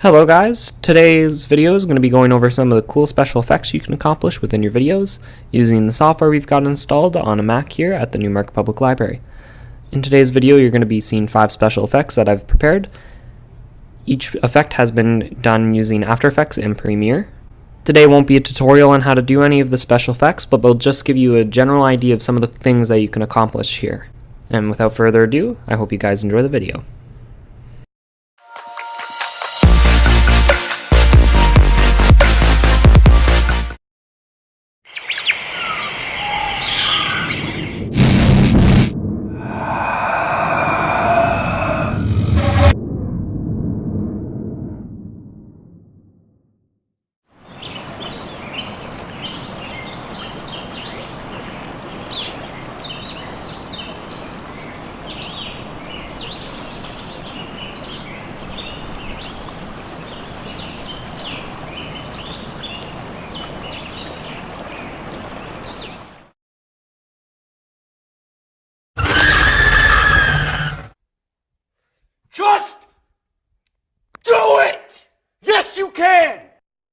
Hello guys, today's video is going to be going over some of the cool special effects you can accomplish within your videos using the software we've got installed on a Mac here at the Newmarket Public Library. In today's video you're going to be seeing 5 special effects that I've prepared. Each effect has been done using After Effects and Premiere. Today won't be a tutorial on how to do any of the special effects, but we'll just give you a general idea of some of the things that you can accomplish here. And without further ado, I hope you guys enjoy the video.